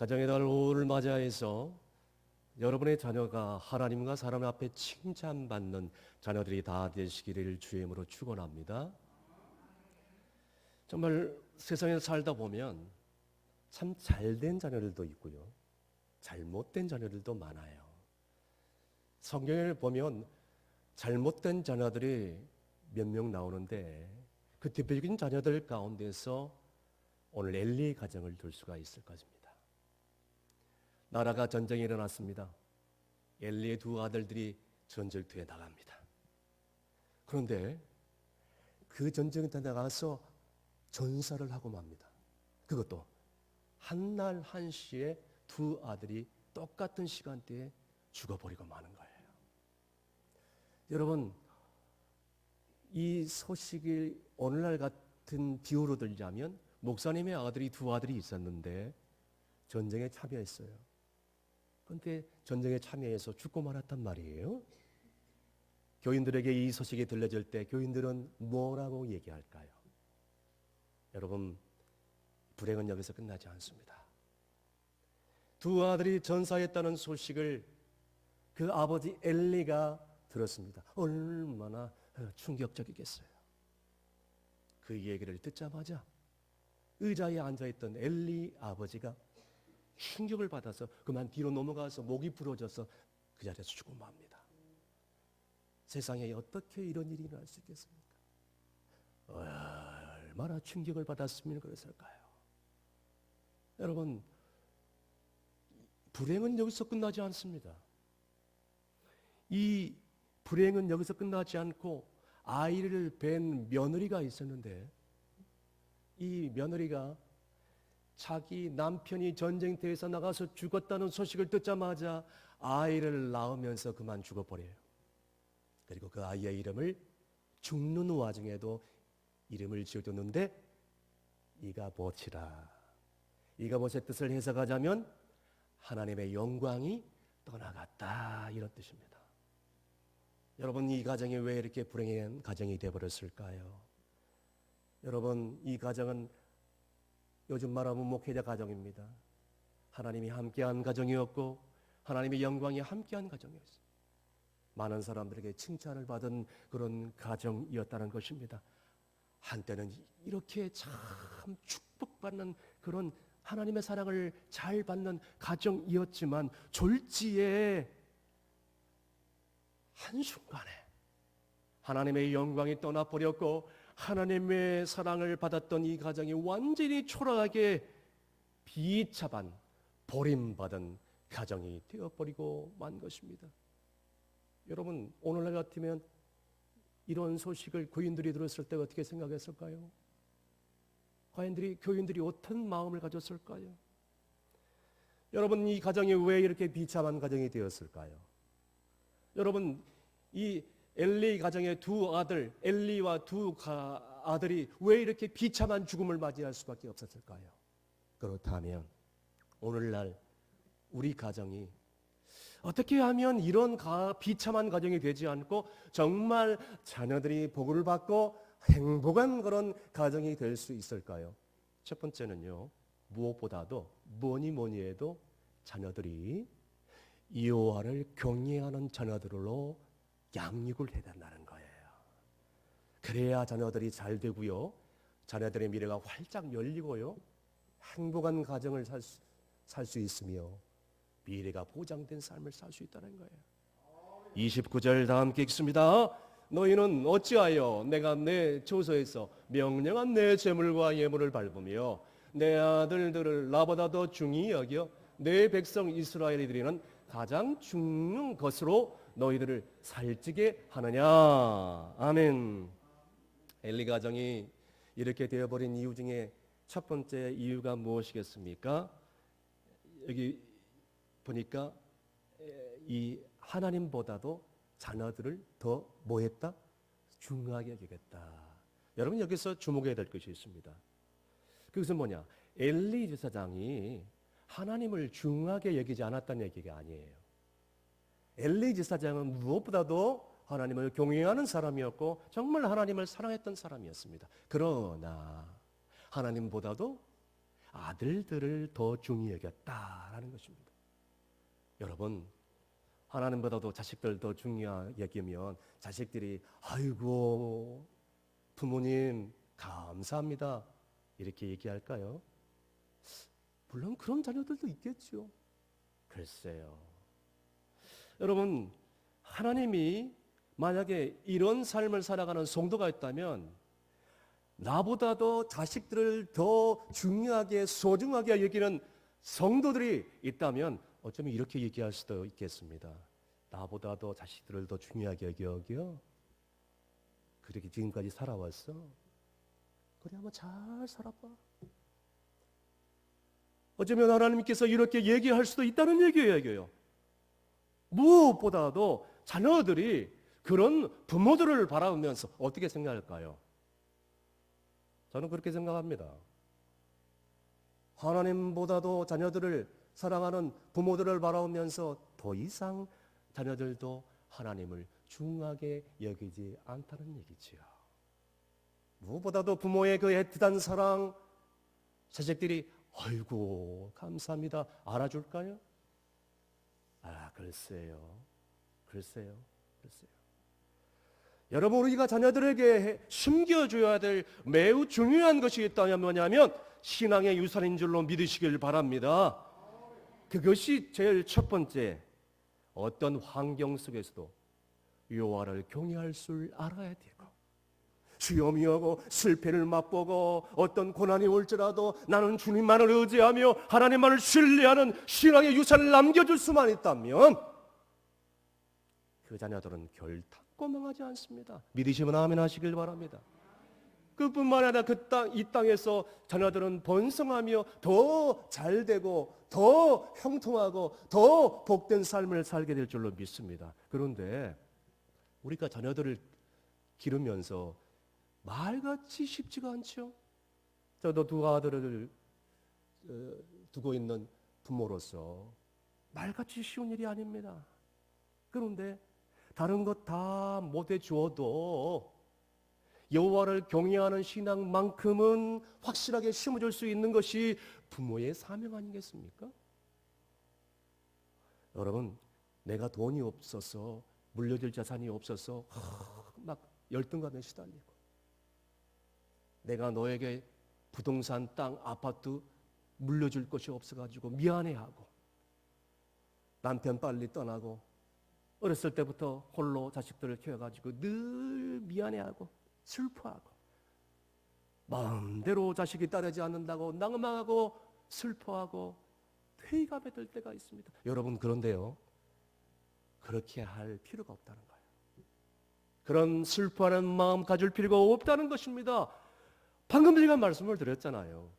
가정의 달을 맞이해서 여러분의 자녀가 하나님과 사람 앞에 칭찬받는 자녀들이 다 되시기를 주의 이름으로 축원합니다. 정말 세상에 살다 보면 참 잘된 자녀들도 있고요, 잘못된 자녀들도 많아요. 성경을 보면 잘못된 자녀들이 몇 명 나오는데 그 대표적인 자녀들 가운데서 오늘 엘리의 가정을 들 수가 있을 것입니다. 나라가 전쟁이 일어났습니다. 엘리의 두 아들들이 전쟁터에 나갑니다. 그런데 그 전쟁터에 나가서 전사를 하고 맙니다. 그것도 한날 한시에 두 아들이 똑같은 시간대에 죽어버리고 마는 거예요. 여러분, 이 소식이 오늘날 같은 비유로 들자면 목사님의 아들이 두 아들이 있었는데 전쟁에 참여했어요. 그런데 전쟁에 참여해서 죽고 말았단 말이에요. 교인들에게 이 소식이 들려질 때 교인들은 뭐라고 얘기할까요? 여러분, 불행은 여기서 끝나지 않습니다. 두 아들이 전사했다는 소식을 그 아버지 엘리가 들었습니다. 얼마나 충격적이겠어요. 그 얘기를 듣자마자 의자에 앉아있던 엘리 아버지가 충격을 받아서 그만 뒤로 넘어가서 목이 부러져서 그 자리에서 죽고 맙니다. 세상에 어떻게 이런 일이 일어날 수 있겠습니까? 얼마나 충격을 받았으면 그랬을까요? 여러분, 불행은 여기서 끝나지 않습니다. 이 불행은 여기서 끝나지 않고 아이를 뵌 며느리가 있었는데 이 며느리가 자기 남편이 전쟁터에서 나가서 죽었다는 소식을 듣자마자 아이를 낳으면서 그만 죽어버려요. 그리고 그 아이의 이름을 죽는 와중에도 이름을 지어줬는데 이가봇이라. 이가봇의 뜻을 해석하자면 하나님의 영광이 떠나갔다, 이런 뜻입니다. 여러분, 이 가정이 왜 이렇게 불행한 가정이 되어버렸을까요? 여러분, 이 가정은 요즘 말하면 목회자 가정입니다. 하나님이 함께한 가정이었고 하나님의 영광이 함께한 가정이었어요. 많은 사람들에게 칭찬을 받은 그런 가정이었다는 것입니다. 한때는 이렇게 참 축복받는 그런 하나님의 사랑을 잘 받는 가정이었지만 졸지에 한순간에 하나님의 영광이 떠나버렸고 하나님의 사랑을 받았던 이 가정이 완전히 초라하게 비참한 버림받은 가정이 되어버리고 만 것입니다. 여러분, 오늘날 같으면 이런 소식을 교인들이 들었을 때 어떻게 생각했을까요? 교인들이 어떤 마음을 가졌을까요? 여러분, 이 가정이 왜 이렇게 비참한 가정이 되었을까요? 여러분, 이 엘리 가정의 두 아들, 엘리와 두 아들이 왜 이렇게 비참한 죽음을 맞이할 수밖에 없었을까요? 그렇다면 오늘날 우리 가정이 어떻게 하면 이런 비참한 가정이 되지 않고 정말 자녀들이 복을 받고 행복한 그런 가정이 될 수 있을까요? 첫 번째는요, 무엇보다도 뭐니 해도 자녀들이 여호와를 경외하는 자녀들로 양육을 해야 된다는 거예요. 그래야 자녀들이 잘 되고요, 자녀들의 미래가 활짝 열리고요, 행복한 가정을 살 수 있으며 미래가 보장된 삶을 살 수 있다는 거예요. 29절 다 함께 읽습니다. 너희는 어찌하여 내가 내 조서에서 명령한 내 재물과 예물을 밟으며 내 아들들을 나보다 더 중히 여겨 내 백성 이스라엘이 드리는 가장 중요한 것으로 너희들을 살찌게 하느냐. 아멘. 엘리 가정이 이렇게 되어버린 이유 중에 첫 번째 이유가 무엇이겠습니까? 여기 보니까 이 하나님보다도 자녀들을 더 뭐했다? 중하게 여겼다. 여러분, 여기서 주목해야 될 것이 있습니다. 그것은 뭐냐? 엘리 제사장이 하나님을 중하게 여기지 않았다는 얘기가 아니에요. 엘리 제사장은 무엇보다도 하나님을 경외하는 사람이었고 정말 하나님을 사랑했던 사람이었습니다. 그러나 하나님보다도 아들들을 더 중히 여겼다라는 것입니다. 여러분, 하나님보다도 자식들 더 중요하게 여기면 자식들이 아이고 부모님 감사합니다 이렇게 얘기할까요? 물론 그런 자녀들도 있겠죠. 글쎄요. 여러분, 하나님이 만약에 이런 삶을 살아가는 성도가 있다면 나보다도 자식들을 더 중요하게 소중하게 여기는 성도들이 있다면 어쩌면 이렇게 얘기할 수도 있겠습니다. 나보다도 자식들을 더 중요하게 여겨. 그렇게 지금까지 살아왔어. 그래 한번 잘 살아봐. 어쩌면 하나님께서 이렇게 얘기할 수도 있다는 얘기예요. 무엇보다도 자녀들이 그런 부모들을 바라보면서 어떻게 생각할까요? 저는 그렇게 생각합니다. 하나님보다도 자녀들을 사랑하는 부모들을 바라보면서 더 이상 자녀들도 하나님을 중하게 여기지 않다는 얘기지요. 무엇보다도 부모의 그 애틋한 사랑, 자식들이 아이고 감사합니다 알아줄까요? 글쎄요. 여러분, 우리가 자녀들에게 심겨줘야 될 매우 중요한 것이 있다면 뭐냐면 신앙의 유산인 줄로 믿으시길 바랍니다. 그것이 제일 첫 번째, 어떤 환경 속에서도 여호와를 경외할 줄 알아야 되고, 시험이 오고 실패를 맛보고 어떤 고난이 올지라도 나는 주님만을 의지하며 하나님만을 신뢰하는 신앙의 유산을 남겨줄 수만 있다면 그 자녀들은 결단코 망하지 않습니다. 믿으시면 아멘 하시길 바랍니다. 그뿐만 아니라 이 땅에서 자녀들은 번성하며 더 잘되고 더 형통하고 더 복된 삶을 살게 될 줄로 믿습니다. 그런데 우리가 자녀들을 기르면서 말같이 쉽지가 않죠. 저도 두 아들을 두고 있는 부모로서 말같이 쉬운 일이 아닙니다. 그런데 다른 것 다 못해 주어도 여호와를 경외하는 신앙만큼은 확실하게 심어줄 수 있는 것이 부모의 사명 아니겠습니까? 여러분, 내가 돈이 없어서 물려줄 자산이 없어서 막 열등감에 시달리고, 내가 너에게 부동산, 땅, 아파트 물려줄 것이 없어가지고 미안해하고, 남편 빨리 떠나고 어렸을 때부터 홀로 자식들을 키워가지고 늘 미안해하고 슬퍼하고, 마음대로 자식이 따르지 않는다고 낭망하고 슬퍼하고 회의감에 들 때가 있습니다. 여러분, 그런데요, 그렇게 할 필요가 없다는 거예요. 그런 슬퍼하는 마음 가질 필요가 없다는 것입니다. 방금 제가 말씀을 드렸잖아요.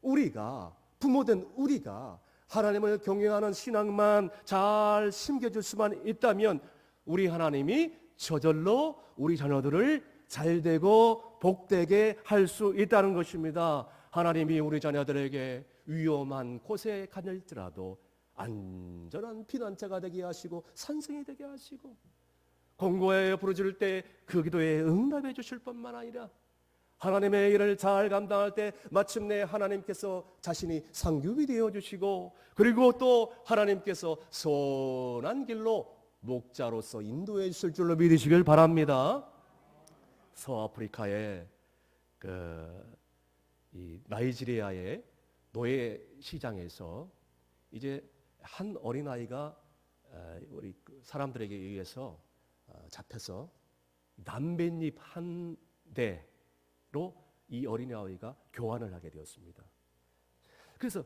우리가, 부모된 우리가 하나님을 경외하는 신앙만 잘 심겨줄 수만 있다면 우리 하나님이 저절로 우리 자녀들을 잘되고 복되게 할 수 있다는 것입니다. 하나님이 우리 자녀들에게 위험한 곳에 가늘지라도 안전한 피난처가 되게 하시고 산성이 되게 하시고, 공고에 부르짖을 때 그 기도에 응답해 주실 뿐만 아니라 하나님의 일을 잘 감당할 때 마침내 하나님께서 자신이 상급이 되어주시고, 그리고 또 하나님께서 선한 길로 목자로서 인도해 주실 줄로 믿으시길 바랍니다. 서아프리카의 이 나이지리아의 노예 시장에서 이제 한 어린아이가 우리 사람들에게 의해서 잡혀서 남뱃잎 한 대로 이 어린아이가 교환을 하게 되었습니다. 그래서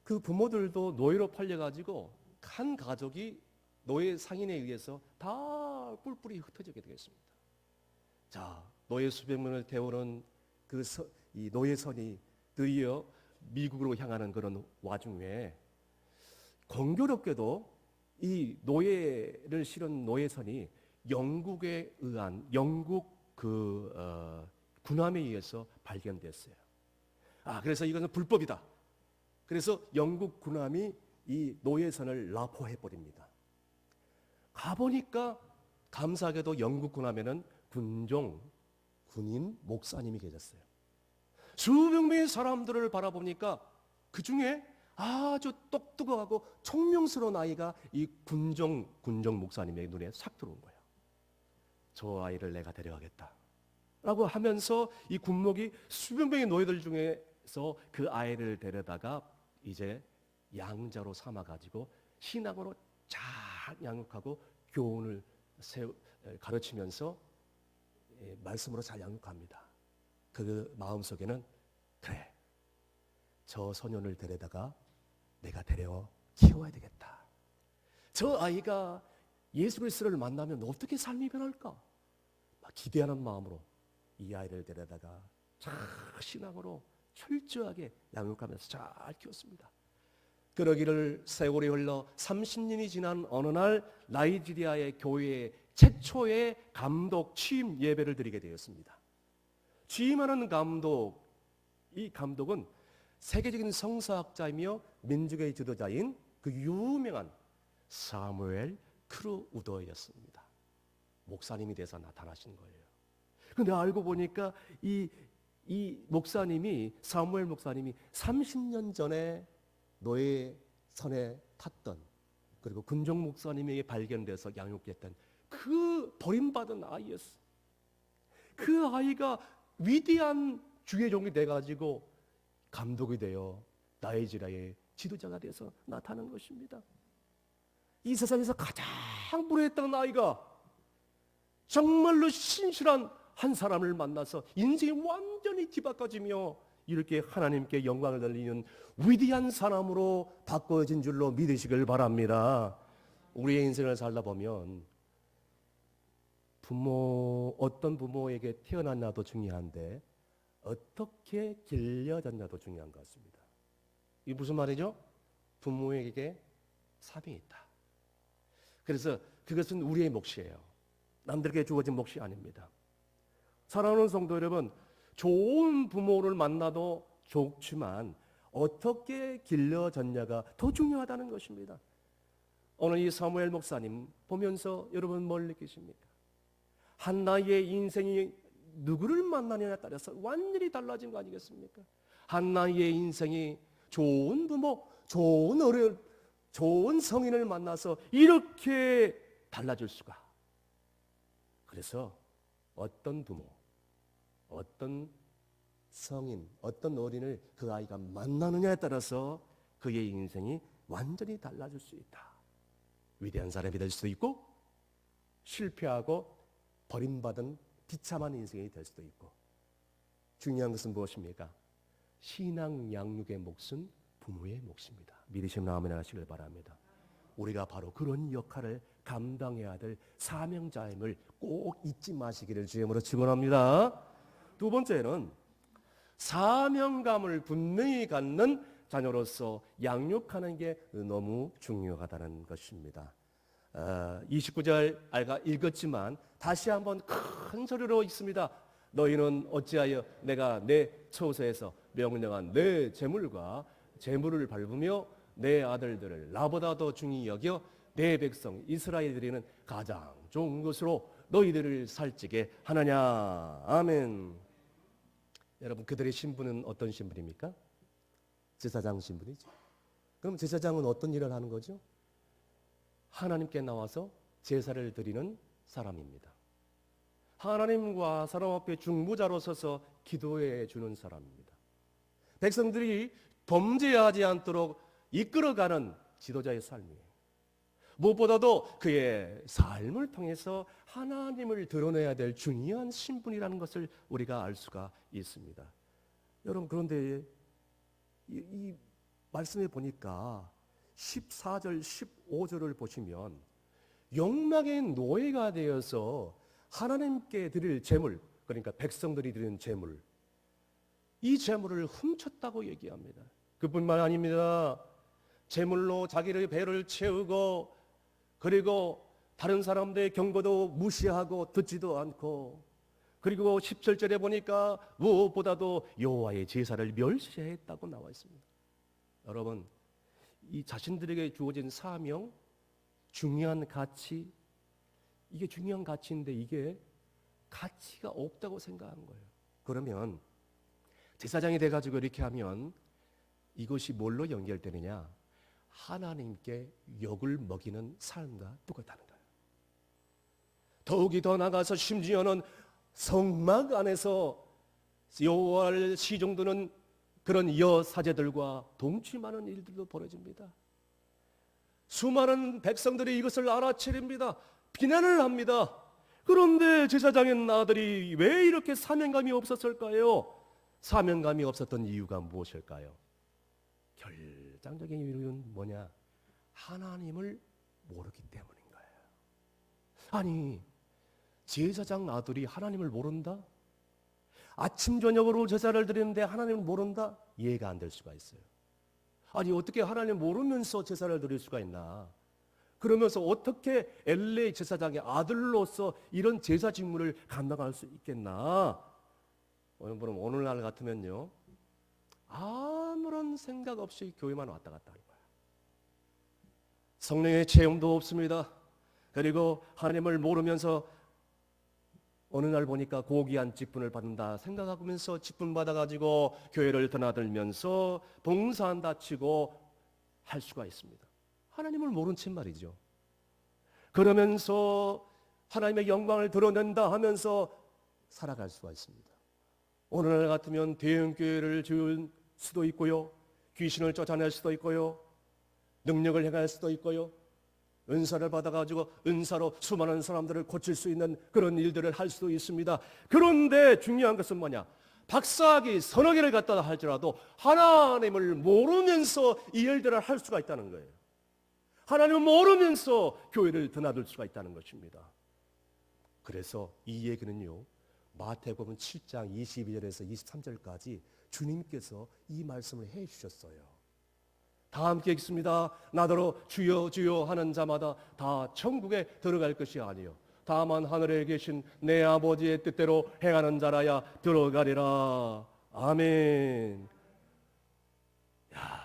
그 부모들도 노예로 팔려가지고 한 가족이 노예 상인에 의해서 다 뿔뿔이 흩어지게 되겠습니다. 자, 노예 수백 명을 태우는 이 노예선이 드디어 미국으로 향하는 그런 와중에 공교롭게도 이 노예를 실은 노예선이 영국에 의한 영국 군함에 의해서 발견됐어요. 그래서 이것은 불법이다. 그래서 영국 군함이 이 노예선을 납포해 버립니다. 가보니까 감사하게도 영국 군함에는 군인 목사님이 계셨어요. 수백 명의 사람들을 바라보니까 그 중에 아주 똑똑하고 총명스러운 아이가 이 군정 목사님의 눈에 싹 들어온 거예요. 저 아이를 내가 데려가겠다 라고 하면서 이 군목이 수백 명의 노예들 중에서 그 아이를 데려다가 이제 양자로 삼아가지고 신앙으로 잘 양육하고 교훈을 가르치면서 말씀으로 잘 양육합니다. 그 마음속에는 그래, 저 소년을 데려다가 내가 데려 키워야 되겠다. 저 아이가 예수 그리스도를 만나면 어떻게 삶이 변할까? 막 기대하는 마음으로 이 아이를 데려다가 잘 신앙으로 철저하게 양육하면서 잘 키웠습니다. 그러기를 세월이 흘러 30년이 지난 어느 날 나이지리아의 교회에 최초의 감독 취임 예배를 드리게 되었습니다. 취임하는 감독, 이 감독은 세계적인 성서학자이며 민족의 지도자인 그 유명한 사무엘 크루우더였습니다. 목사님이 돼서 나타나신 거예요. 그런데 알고 보니까 이 목사님이, 사무엘 목사님이 30년 전에 노예 선에 탔던, 그리고 군정 목사님에게 발견돼서 양육했던 그 버림받은 아이였어. 그 아이가 위대한 주의 종이 돼가지고 감독이 되어 나이지리아의 지도자가 돼서 나타난 것입니다. 이 세상에서 가장 불행했던 아이가 정말로 신실한 한 사람을 만나서 인생이 완전히 뒤바꿔지며 이렇게 하나님께 영광을 돌리는 위대한 사람으로 바꿔진 줄로 믿으시길 바랍니다. 우리의 인생을 살다 보면 어떤 부모에게 태어났냐도 중요한데 어떻게 길러졌냐도 중요한 것 같습니다. 이게 무슨 말이죠? 부모에게 사명이 있다. 그래서 그것은 우리의 몫이에요. 남들에게 주어진 몫이 아닙니다. 사랑하는 성도 여러분, 좋은 부모를 만나도 좋지만 어떻게 길러졌냐가 더 중요하다는 것입니다. 오늘 이 사무엘 목사님 보면서 여러분 뭘 느끼십니까? 한 나이의 인생이 누구를 만나느냐에 따라서 완전히 달라진 거 아니겠습니까? 한 나이의 인생이 좋은 부모, 좋은 어른, 좋은 성인을 만나서 이렇게 달라질 수가. 그래서 어떤 부모, 어떤 성인, 어떤 어린을 그 아이가 만나느냐에 따라서 그의 인생이 완전히 달라질 수 있다. 위대한 사람이 될 수도 있고 실패하고 버림받은 비참한 인생이 될 수도 있고, 중요한 것은 무엇입니까? 신앙 양육의 몫은 부모의 몫입니다. 믿으시면 아멘 하시길 바랍니다. 우리가 바로 그런 역할을 감당해야 될 사명자임을 꼭 잊지 마시기를 주님으로 축원합니다. 두 번째는 사명감을 분명히 갖는 자녀로서 양육하는 게 너무 중요하다는 것입니다. 29절 아이가 읽었지만 다시 한번 큰 소리로 읽습니다. 너희는 어찌하여 내가 내 처소에서 명령한 내 재물과 재물을 밟으며 내 아들들을 나보다 더 중히 여겨 내 백성 이스라엘들이는 가장 좋은 것으로 너희들을 살찌게 하느냐. 아멘. 여러분, 그들의 신분은 어떤 신분입니까? 제사장 신분이죠. 그럼 제사장은 어떤 일을 하는 거죠? 하나님께 나와서 제사를 드리는 사람입니다. 하나님과 사람 앞에 중보자로 서서 기도해 주는 사람입니다. 백성들이 범죄하지 않도록 이끌어가는 지도자의 삶이에요. 무엇보다도 그의 삶을 통해서 하나님을 드러내야 될 중요한 신분이라는 것을 우리가 알 수가 있습니다. 여러분, 그런데 이 말씀에 보니까 14절, 15절을 보시면 욕망의 노예가 되어서 하나님께 드릴 재물, 그러니까 백성들이 드리는 재물, 이 재물을 훔쳤다고 얘기합니다. 그뿐만 아닙니다. 재물로 자기의 배를 채우고, 그리고 다른 사람들의 경고도 무시하고 듣지도 않고, 그리고 17절에 보니까 무엇보다도 여호와의 제사를 멸시했다고 나와 있습니다. 여러분, 이 자신들에게 주어진 사명, 중요한 가치, 이게 중요한 가치인데 이게 가치가 없다고 생각한 거예요. 그러면 제사장이 돼가지고 이렇게 하면 이것이 뭘로 연결되느냐? 하나님께 욕을 먹이는 삶과 똑같다는 거예요. 더욱이 더 나가서 심지어는 성막 안에서 여호와를 시종드는 그런 여사제들과 동침하는 일들도 벌어집니다. 수많은 백성들이 이것을 알아차립니다. 비난을 합니다. 그런데 제사장의 아들이 왜 이렇게 사명감이 없었을까요? 사명감이 없었던 이유가 무엇일까요? 결정적인 이유는 뭐냐? 하나님을 모르기 때문인 거예요. 아니, 제사장 아들이 하나님을 모른다? 아침 저녁으로 제사를 드리는데 하나님을 모른다? 이해가 안 될 수가 있어요. 아니, 어떻게 하나님을 모르면서 제사를 드릴 수가 있나? 그러면서 어떻게 엘리 제사장의 아들로서 이런 제사 직무를 감당할 수 있겠나? 오늘날 같으면요, 아무런 생각 없이 교회만 왔다 갔다 하는 거야. 성령의 체험도 없습니다. 그리고 하나님을 모르면서 어느 날 보니까 고귀한 직분을 받는다 생각하면서 직분 받아가지고 교회를 드나들면서 봉사한다 치고 할 수가 있습니다. 하나님을 모른 채 말이죠. 그러면서 하나님의 영광을 드러낸다 하면서 살아갈 수가 있습니다. 오늘날 같으면 대형교회를 지을 수도 있고요, 귀신을 쫓아낼 수도 있고요, 능력을 행할 수도 있고요, 은사를 받아가지고 은사로 수많은 사람들을 고칠 수 있는 그런 일들을 할 수도 있습니다. 그런데 중요한 것은 뭐냐? 박사학위, 서너 개를 갖다 할지라도 하나님을 모르면서 이 일들을 할 수가 있다는 거예요. 하나님을 모르면서 교회를 드나들 수가 있다는 것입니다. 그래서 이 얘기는요, 마태복음 7장 22절에서 23절까지 주님께서 이 말씀을 해 주셨어요. 다 함께 읽습니다. 나더러 주여 주여 하는 자마다 다 천국에 들어갈 것이 아니요 다만 하늘에 계신 내 아버지의 뜻대로 행하는 자라야 들어가리라. 아멘. 야,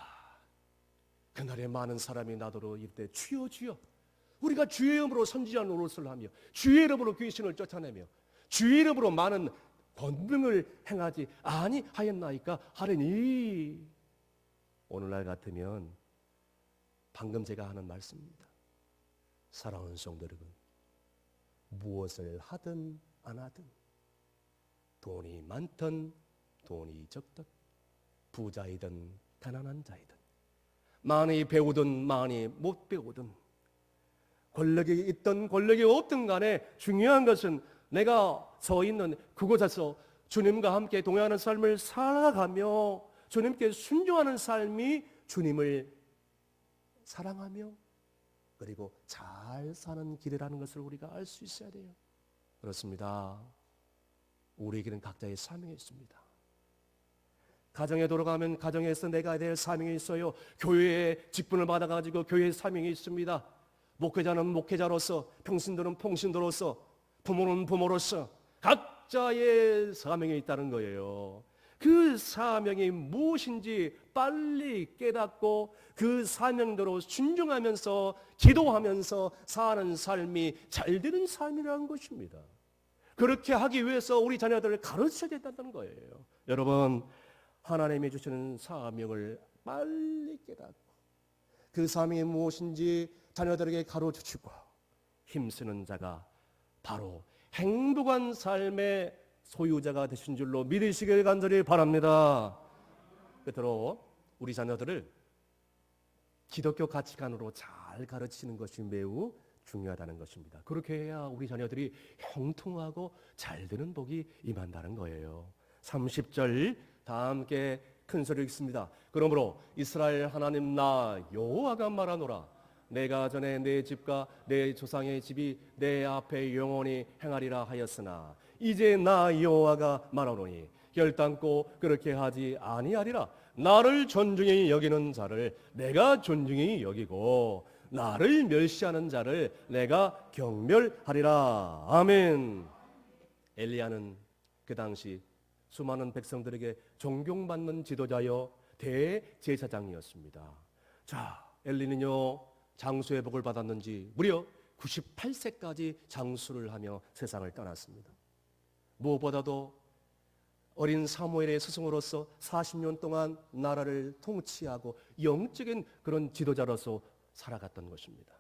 그날에 많은 사람이 나더러 이때 주여 주여, 우리가 주의 이름으로 선지자 노릇을 하며 주의 이름으로 귀신을 쫓아내며 주의 이름으로 많은 권능을 행하지 아니하였나이까 하리니. 오늘날 같으면 방금 제가 하는 말씀입니다. 사랑하는 성도 여러분, 무엇을 하든 안 하든, 돈이 많든 돈이 적든, 부자이든 가난한 자이든, 많이 배우든 많이 못 배우든, 권력이 있든 권력이 없든 간에 중요한 것은 내가 서 있는 그곳에서 주님과 함께 동행하는 삶을 살아가며 주님께 순종하는 삶이 주님을 사랑하며 그리고 잘 사는 길이라는 것을 우리가 알 수 있어야 돼요. 그렇습니다. 우리에게는 각자의 사명이 있습니다. 가정에 돌아가면 가정에서 내가 해야 될 사명이 있어요. 교회에 직분을 받아가지고 교회의 사명이 있습니다. 목회자는 목회자로서, 평신도는 평신도로서, 부모는 부모로서 각자의 사명이 있다는 거예요. 그 사명이 무엇인지 빨리 깨닫고 그 사명대로 순종하면서 기도하면서 사는 삶이 잘 되는 삶이라는 것입니다. 그렇게 하기 위해서 우리 자녀들을 가르쳐야 된다는 거예요. 여러분, 하나님이 주시는 사명을 빨리 깨닫고 그 사명이 무엇인지 자녀들에게 가르쳐주고 힘쓰는 자가 바로 행복한 삶의 소유자가 되신 줄로 믿으시길 간절히 바랍니다. 끝으로 우리 자녀들을 기독교 가치관으로 잘 가르치는 것이 매우 중요하다는 것입니다. 그렇게 해야 우리 자녀들이 형통하고 잘 되는 복이 임한다는 거예요. 30절 다 함께 큰 소리로 읽습니다. 그러므로 이스라엘 하나님 나 여호와가 말하노라. 내가 전에 내 집과 내 조상의 집이 내 앞에 영원히 행하리라 하였으나 이제 나 여호와가 말하노니 결단코 그렇게 하지 아니하리라. 나를 존중히 여기는 자를 내가 존중히 여기고 나를 멸시하는 자를 내가 경멸하리라. 아멘. 엘리야는 그 당시 수많은 백성들에게 존경받는 지도자여 대제사장이었습니다. 자, 엘리는요 장수의 복을 받았는지 무려 98세까지 장수를 하며 세상을 떠났습니다. 무엇보다도 어린 사무엘의 스승으로서 40년 동안 나라를 통치하고 영적인 그런 지도자로서 살아갔던 것입니다.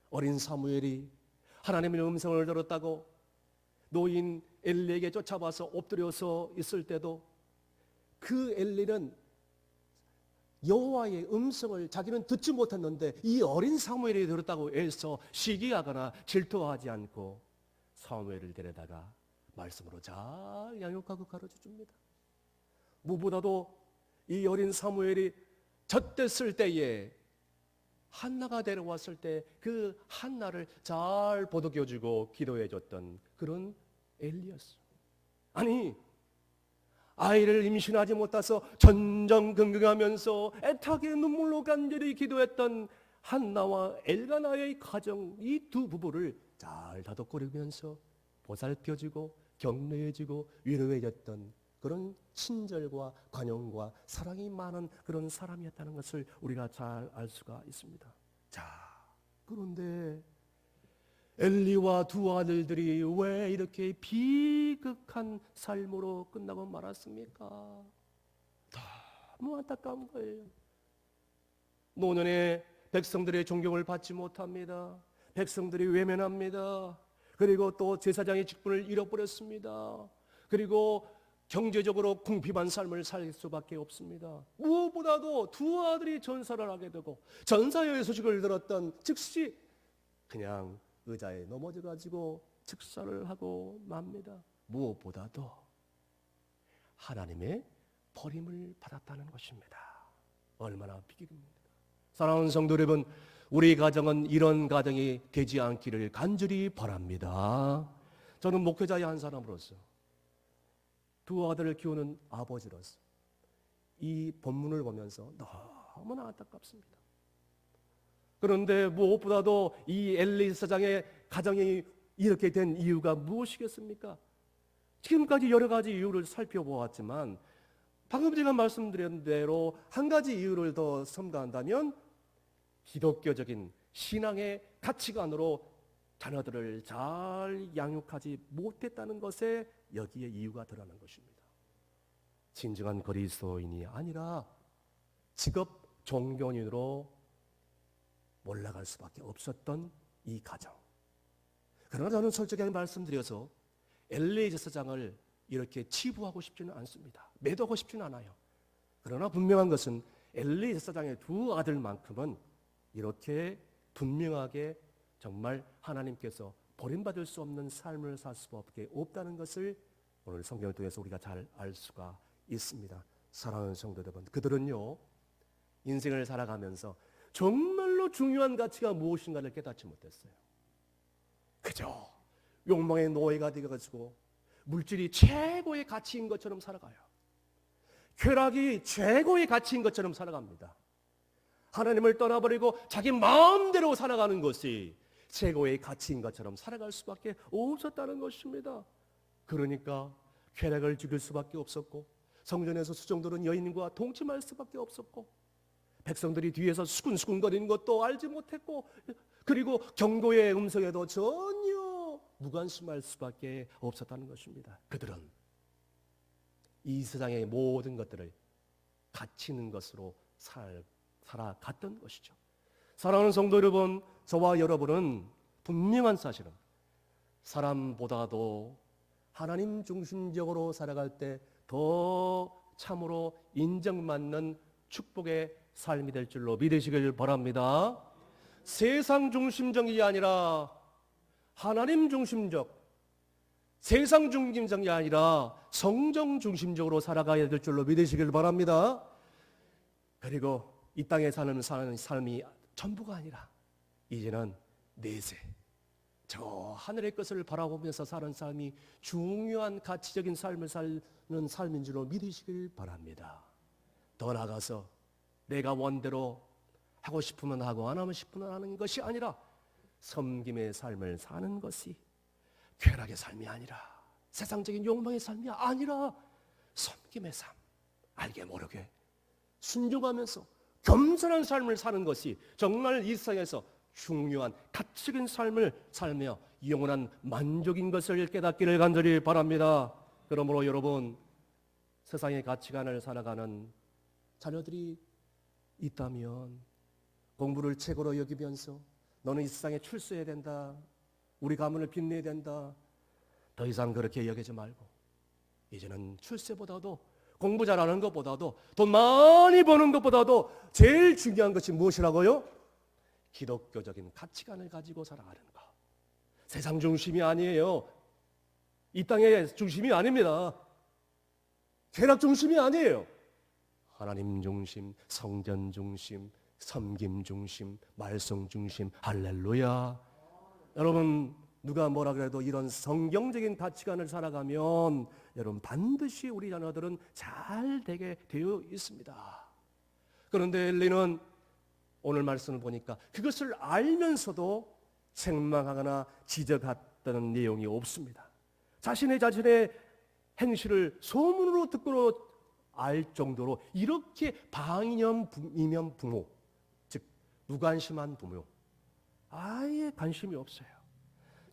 어린 사무엘이 하나님의 음성을 들었다고 노인 엘리에게 쫓아와서 엎드려서 있을 때도 그 엘리는 여호와의 음성을 자기는 듣지 못했는데 이 어린 사무엘이 들었다고 해서 시기하거나 질투하지 않고 사무엘을 데려다가 말씀으로 잘 양육하고 가르쳐 줍니다. 무보다도 이 어린 사무엘이 젖됐을 때에 한나가 데려왔을 때 그 한나를 잘 보듬어주고 기도해줬던 그런 엘리였어. 아니, 아이를 임신하지 못해서 전전긍긍하면서 애타게 눈물로 간절히 기도했던 한나와 엘가나의 가정, 이 두 부부를 잘 다독거리면서 보살펴주고 격려해주고 위로해줬던 그런 친절과 관용과 사랑이 많은 그런 사람이었다는 것을 우리가 잘 알 수가 있습니다. 자, 그런데 엘리와 두 아들들이 왜 이렇게 비극한 삶으로 끝나고 말았습니까? 너무 안타까운 거예요. 노년에 백성들의 존경을 받지 못합니다. 백성들이 외면합니다. 그리고 또 제사장의 직분을 잃어버렸습니다. 그리고 경제적으로 궁핍한 삶을 살 수밖에 없습니다. 무엇보다도 두 아들이 전사를 하게 되고 전사의 소식을 들었던 즉시 그냥 의자에 넘어져 가지고 즉사를 하고 맙니다. 무엇보다도 하나님의 버림을 받았다는 것입니다. 얼마나 비극입니까? 사랑하는 성도 여러분, 우리 가정은 이런 가정이 되지 않기를 간절히 바랍니다. 저는 목회자의 한 사람으로서 두 아들을 키우는 아버지로서 이 본문을 보면서 너무나 안타깝습니다. 그런데 무엇보다도 이 엘리 사장의 가정이 이렇게 된 이유가 무엇이겠습니까? 지금까지 여러 가지 이유를 살펴보았지만 방금 제가 말씀드린 대로 한 가지 이유를 더 첨가한다면 기독교적인 신앙의 가치관으로 자녀들을 잘 양육하지 못했다는 것에 여기에 이유가 드러나는 것입니다. 진정한 그리스도인이 아니라 직업 종교인으로 올라갈 수밖에 없었던 이 가정. 그러나 저는 솔직하게 말씀드려서 엘리 제사장을 이렇게 치부하고 싶지는 않습니다. 매도하고 싶지는 않아요. 그러나 분명한 것은 엘리 제사장의 두 아들만큼은 이렇게 분명하게 정말 하나님께서 버림받을 수 없는 삶을 살 수밖에 없다는 것을 오늘 성경을 통해서 우리가 잘 알 수가 있습니다. 사랑하는 성도 여러분, 그들은요 인생을 살아가면서 정말로 중요한 가치가 무엇인가를 깨닫지 못했어요. 그저 욕망의 노예가 되어가지고 물질이 최고의 가치인 것처럼 살아가요. 쾌락이 최고의 가치인 것처럼 살아갑니다. 하나님을 떠나버리고 자기 마음대로 살아가는 것이 최고의 가치인 것처럼 살아갈 수밖에 없었다는 것입니다. 그러니까 쾌락을 즐길 수밖에 없었고 성전에서 수종들은 여인과 동침할 수밖에 없었고 백성들이 뒤에서 수군수군거리는 것도 알지 못했고 그리고 경고의 음성에도 전혀 무관심할 수밖에 없었다는 것입니다. 그들은 이 세상의 모든 것들을 갇히는 것으로 살아갔던 것이죠. 사랑하는 성도 여러분, 저와 여러분은 분명한 사실은 사람보다도 하나님 중심적으로 살아갈 때 더 참으로 인정받는 축복의 삶이 될 줄로 믿으시길 바랍니다. 세상 중심적이 아니라 하나님 중심적, 세상 중심적이 아니라 성정 중심적으로 살아가야 될 줄로 믿으시길 바랍니다. 그리고 이 땅에 사는 삶이 전부가 아니라 이제는 내세 저 하늘의 것을 바라보면서 사는 삶이 중요한 가치적인 삶을 사는 삶인 줄로 믿으시길 바랍니다. 더 나아가서 내가 원대로 하고 싶으면 하고 안 하면 싶으면 하는 것이 아니라 섬김의 삶을 사는 것이 쾌락의 삶이 아니라 세상적인 욕망의 삶이 아니라 섬김의 삶, 알게 모르게 순종하면서 겸손한 삶을 사는 것이 정말 이 세상에서 중요한 가치적인 삶을 살며 영원한 만족인 것을 깨닫기를 간절히 바랍니다. 그러므로 여러분, 세상의 가치관을 살아가는 자녀들이 있다면 공부를 최고로 여기면서 너는 이 세상에 출세해야 된다, 우리 가문을 빛내야 된다, 더 이상 그렇게 여기지 말고 이제는 출세보다도 공부 잘하는 것보다도 돈 많이 버는 것보다도 제일 중요한 것이 무엇이라고요? 기독교적인 가치관을 가지고 살아가는 것. 세상 중심이 아니에요. 이 땅의 중심이 아닙니다. 쾌락 중심이 아니에요. 하나님 중심, 성전 중심, 섬김 중심, 말씀 중심. 할렐루야. 여러분, 누가 뭐라 그래도 이런 성경적인 가치관을 살아가면 여러분 반드시 우리 자녀들은 잘 되게 되어 있습니다. 그런데 엘리는 오늘 말씀을 보니까 그것을 알면서도 책망하거나 지적했다는 내용이 없습니다. 자신의 행실을 소문으로 듣고 알 정도로 이렇게 방이면 부모, 즉 무관심한 부모, 아예 관심이 없어요.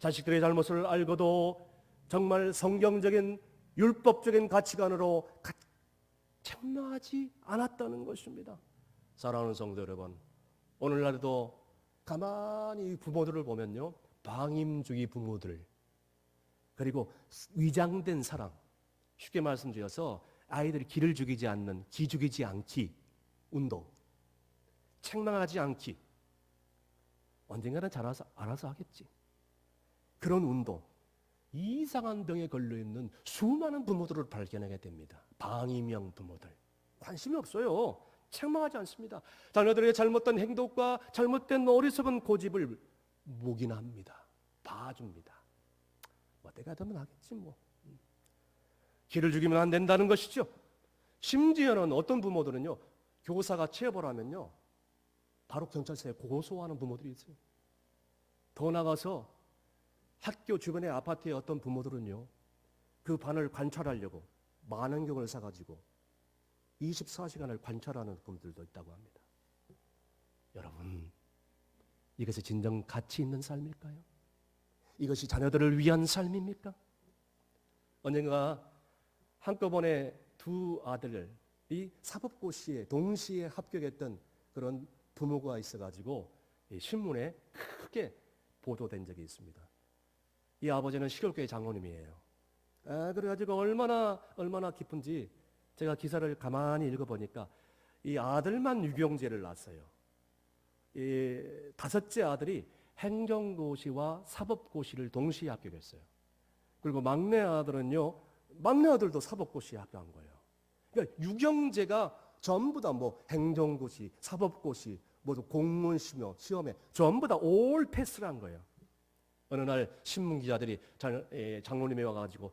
자식들의 잘못을 알고도 정말 성경적인 율법적인 가치관으로 책망하지 않았다는 것입니다. 사랑하는 성도 여러분, 오늘날에도 가만히 부모들을 보면요, 방임주의 부모들, 그리고 위장된 사랑, 쉽게 말씀드려서 아이들이 기를 죽이지 않는, 기죽이지 않기 운동, 책망하지 않기, 언젠가는 알아서 하겠지, 그런 운동, 이상한 병에 걸려있는 수많은 부모들을 발견하게 됩니다. 방임형 부모들, 관심이 없어요. 책망하지 않습니다. 자녀들의 잘못된 행동과 잘못된 어리석은 고집을 묵인합니다. 봐줍니다. 뭐 때가 되면 하겠지 뭐. 기를 죽이면 안 된다는 것이죠. 심지어는 어떤 부모들은요, 교사가 체벌 하면요 바로 경찰서에 고소하는 부모들이 있어요. 더 나가서 학교 주변의 아파트의 어떤 부모들은요, 그 반을 관찰하려고 만원경을 사가지고 24시간을 관찰하는 분들도 있다고 합니다. 여러분, 이것이 진정 가치 있는 삶일까요? 이것이 자녀들을 위한 삶입니까? 언젠가 한꺼번에 두 아들이 사법고시에 동시에 합격했던 그런 부모가 있어가지고 신문에 크게 보도된 적이 있습니다. 이 아버지는 시골교회 장로님이에요. 그래가지고 얼마나 깊은지 제가 기사를 가만히 읽어보니까 이 아들만 유경재를 낳았어요. 이 다섯째 아들이 행정고시와 사법고시를 동시에 합격했어요. 그리고 막내 아들도 사법고시에 합격한 거예요. 그러니까 유경재가 전부 다 뭐 행정고시, 사법고시, 뭐 공무원 시험에 전부 다 올 패스를 한 거예요. 어느 날 신문기자들이 장로님에 와가지고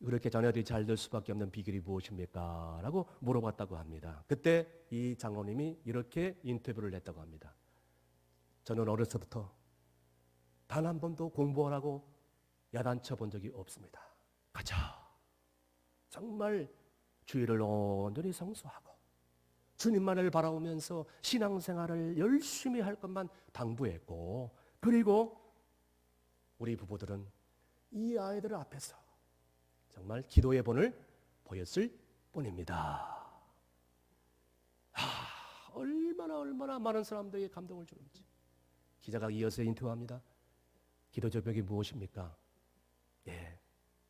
그렇게 자녀들이 잘 될 수밖에 없는 비결이 무엇입니까? 라고 물어봤다고 합니다. 그때 이 장로님이 이렇게 인터뷰를 했다고 합니다. 저는 어려서부터 단 한 번도 공부하라고 야단쳐 본 적이 없습니다. 가자. 정말 주의를 온전히 성수하고 주님만을 바라보면서 신앙생활을 열심히 할 것만 당부했고, 그리고 우리 부부들은 이 아이들 앞에서 정말 기도의 본을 보였을 뿐입니다. 얼마나 많은 사람들에게 감동을 주는지. 기자가 이어서 인터뷰합니다. 기도 제목이 무엇입니까?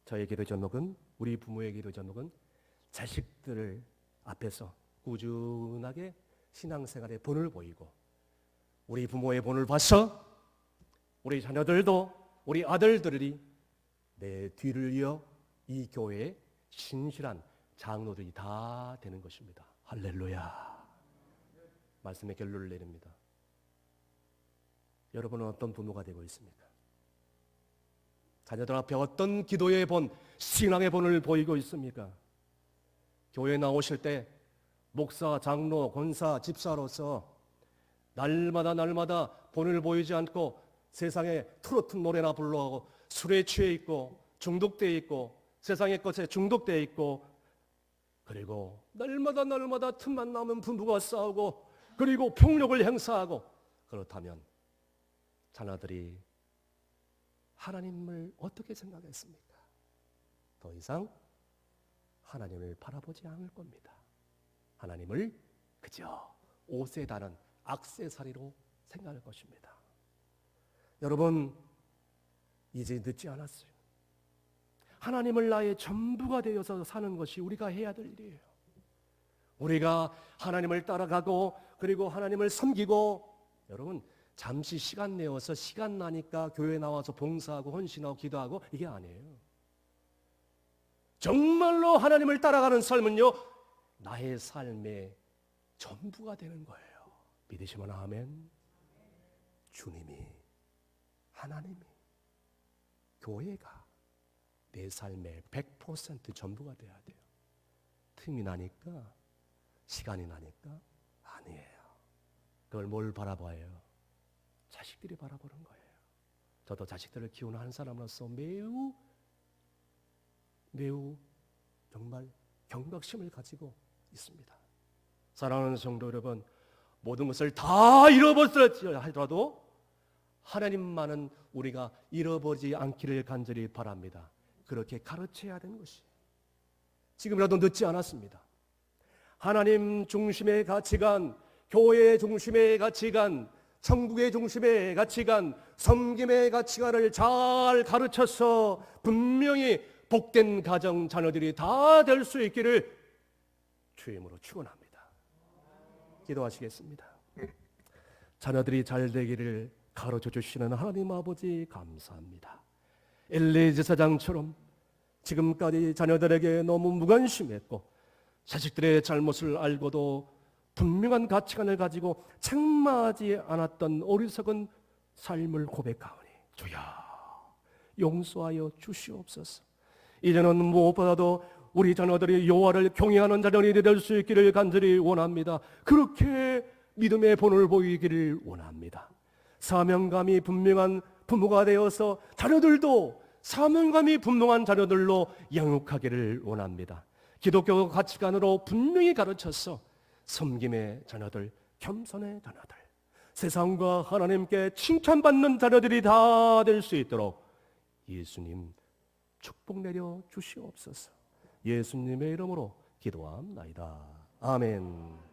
저의 기도 제목은, 우리 부모의 기도 제목은 자식들 앞에서 꾸준하게 신앙생활의 본을 보이고, 우리 부모의 본을 봐서 우리 자녀들도, 우리 아들들이 내 뒤를 이어 이 교회의 신실한 장로들이 다 되는 것입니다. 할렐루야. 말씀의 결론을 내립니다. 여러분은 어떤 부모가 되고 있습니까? 자녀들 앞에 어떤 기도의 본, 신앙의 본을 보이고 있습니까? 교회에 나오실 때 목사, 장로, 권사, 집사로서 날마다 본을 보이지 않고 세상에 트로트 노래나 불러하고 술에 취해 있고 중독되어 있고 세상의 것에 중독되어 있고, 그리고 날마다 틈만 나면 부부가 싸우고 그리고 폭력을 행사하고, 그렇다면 자녀들이 하나님을 어떻게 생각했습니까? 더 이상 하나님을 바라보지 않을 겁니다. 하나님을 그저 옷에 다는 액세서리로 생각할 것입니다. 여러분, 이제 늦지 않았어요. 하나님을 나의 전부가 되어서 사는 것이 우리가 해야 될 일이에요. 우리가 하나님을 따라가고 그리고 하나님을 섬기고, 여러분 잠시 시간 내어서 시간 나니까 교회 나와서 봉사하고 헌신하고 기도하고 이게 아니에요. 정말로 하나님을 따라가는 삶은요, 나의 삶의 전부가 되는 거예요. 믿으시면 아멘. 주님이, 하나님이, 교회가 내 삶의 100% 전부가 돼야 돼요. 틈이 나니까, 시간이 나니까 아니에요. 그걸 뭘 바라봐요? 자식들이 바라보는 거예요. 저도 자식들을 키우는 한 사람으로서 매우 정말 경각심을 가지고 있습니다. 사랑하는 성도 여러분, 모든 것을 다 잃어버렸다 하더라도 하나님만은 우리가 잃어버리지 않기를 간절히 바랍니다. 그렇게 가르쳐야 되는 것이 지금이라도 늦지 않았습니다. 하나님 중심의 가치관, 교회 중심의 가치관, 천국의 중심의 가치관, 섬김의 가치관을 잘 가르쳐서 분명히 복된 가정 자녀들이 다 될 수 있기를 주임으로 축원합니다. 기도하시겠습니다. 자녀들이 잘 되기를 가르쳐 주시는 하나님 아버지 감사합니다. 엘리 제사장처럼 지금까지 자녀들에게 너무 무관심했고 자식들의 잘못을 알고도 분명한 가치관을 가지고 책망하지 않았던 어리석은 삶을 고백하오니 주야 용서하여 주시옵소서. 이제는 무엇보다도 우리 자녀들이 여호와를 경외하는 자녀들이 될 수 있기를 간절히 원합니다. 그렇게 믿음의 본을 보이기를 원합니다. 사명감이 분명한 부모가 되어서 자녀들도 사명감이 분명한 자녀들로 양육하기를 원합니다. 기독교 가치관으로 분명히 가르쳐서 섬김의 자녀들, 겸손의 자녀들, 세상과 하나님께 칭찬받는 자녀들이 다 될 수 있도록 예수님 축복 내려 주시옵소서. 예수님의 이름으로 기도합나이다. 아멘.